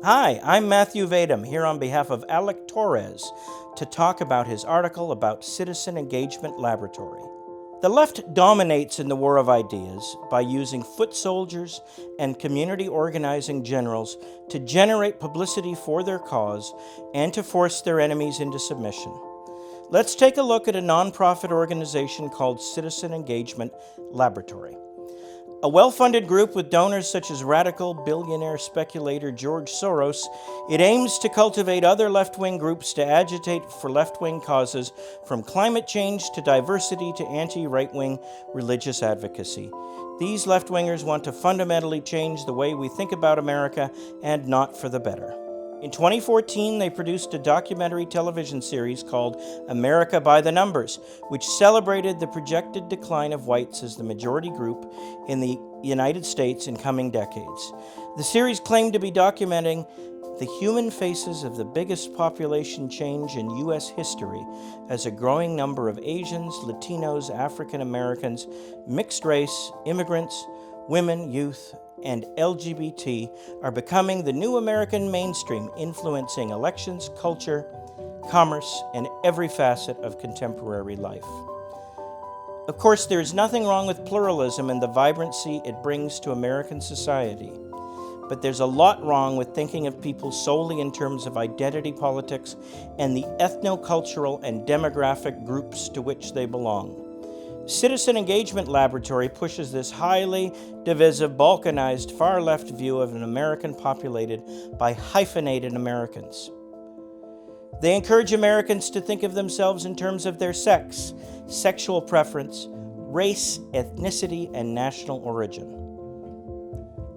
Hi, I'm Matthew Vadum, here on behalf of Alec Torres to talk about his article about Citizen Engagement Laboratory. The left dominates in the war of ideas by using foot soldiers and community organizing generals to generate publicity for their cause and to force their enemies into submission. Let's take a look at a nonprofit organization called Citizen Engagement Laboratory. A well-funded group with donors such as radical billionaire speculator George Soros, it aims to cultivate other left-wing groups to agitate for left-wing causes, from climate change to diversity to anti-right-wing religious advocacy. These left-wingers want to fundamentally change the way we think about America, and not for the better. In 2014, they produced a documentary television series called America by the Numbers, which celebrated the projected decline of whites as the majority group in the United States in coming decades. The series claimed to be documenting the human faces of the biggest population change in U.S. history, as a growing number of Asians, Latinos, African Americans, mixed race, immigrants, women, youth, and LGBT are becoming the new American mainstream, influencing elections, culture, commerce, and every facet of contemporary life. Of course, there is nothing wrong with pluralism and the vibrancy it brings to American society, but there's a lot wrong with thinking of people solely in terms of identity politics and the ethno-cultural and demographic groups to which they belong. Citizen Engagement Laboratory pushes this highly divisive, balkanized, far-left view of an American populated by hyphenated Americans. They encourage Americans to think of themselves in terms of their sex, sexual preference, race, ethnicity, and national origin.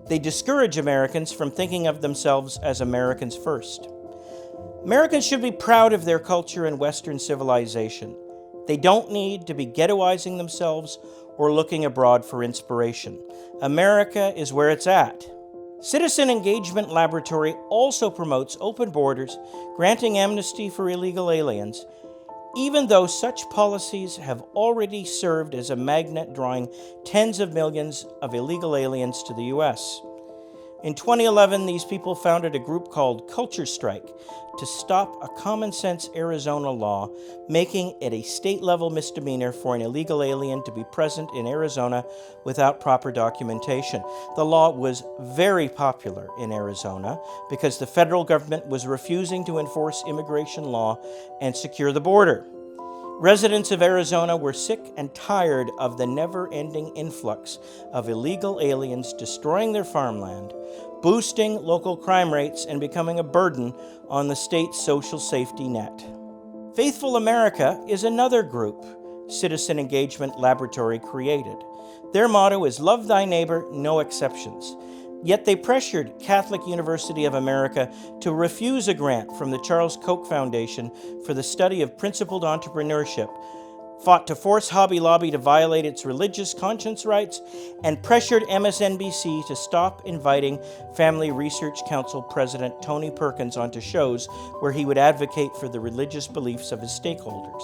They discourage Americans from thinking of themselves as Americans first. Americans should be proud of their culture and Western civilization. They don't need to be ghettoizing themselves or looking abroad for inspiration. America is where it's at. Citizen Engagement Laboratory also promotes open borders, granting amnesty for illegal aliens, even though such policies have already served as a magnet drawing tens of millions of illegal aliens to the U.S. In 2011, these people founded a group called Culture Strike to stop a common-sense Arizona law making it a state-level misdemeanor for an illegal alien to be present in Arizona without proper documentation. The law was very popular in Arizona because the federal government was refusing to enforce immigration law and secure the border. Residents of Arizona were sick and tired of the never-ending influx of illegal aliens destroying their farmland, boosting local crime rates, and becoming a burden on the state's social safety net. Faithful America is another group Citizen Engagement Laboratory created. Their motto is "Love thy neighbor, no exceptions." Yet they pressured Catholic University of America to refuse a grant from the Charles Koch Foundation for the study of principled entrepreneurship, fought to force Hobby Lobby to violate its religious conscience rights, and pressured MSNBC to stop inviting Family Research Council President Tony Perkins onto shows where he would advocate for the religious beliefs of his stakeholders.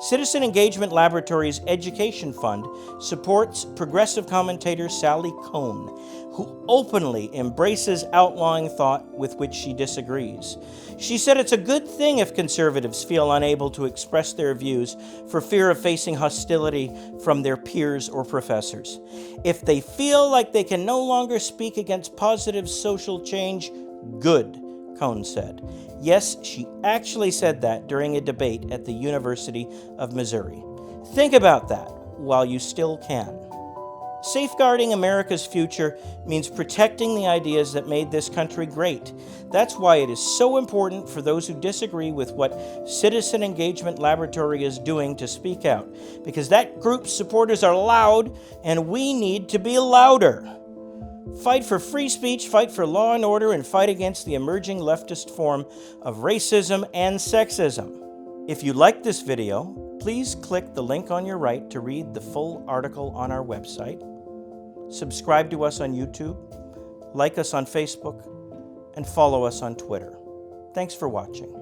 Citizen Engagement Laboratory's Education Fund supports progressive commentator Sally Kohn, who openly embraces outlawing thought with which she disagrees. She said it's a good thing if conservatives feel unable to express their views for fear of facing hostility from their peers or professors. If they feel like they can no longer speak against positive social change, good, Kohn said. Yes, she actually said that during a debate at the University of Missouri. Think about that while you still can. Safeguarding America's future means protecting the ideas that made this country great. That's why it is so important for those who disagree with what Citizen Engagement Laboratory is doing to speak out, because that group's supporters are loud, and we need to be louder. Fight for free speech, fight for law and order, and fight against the emerging leftist form of racism and sexism. If you like this video, please click the link on your right to read the full article on our website. Subscribe to us on YouTube, like us on Facebook, and follow us on Twitter. Thanks for watching.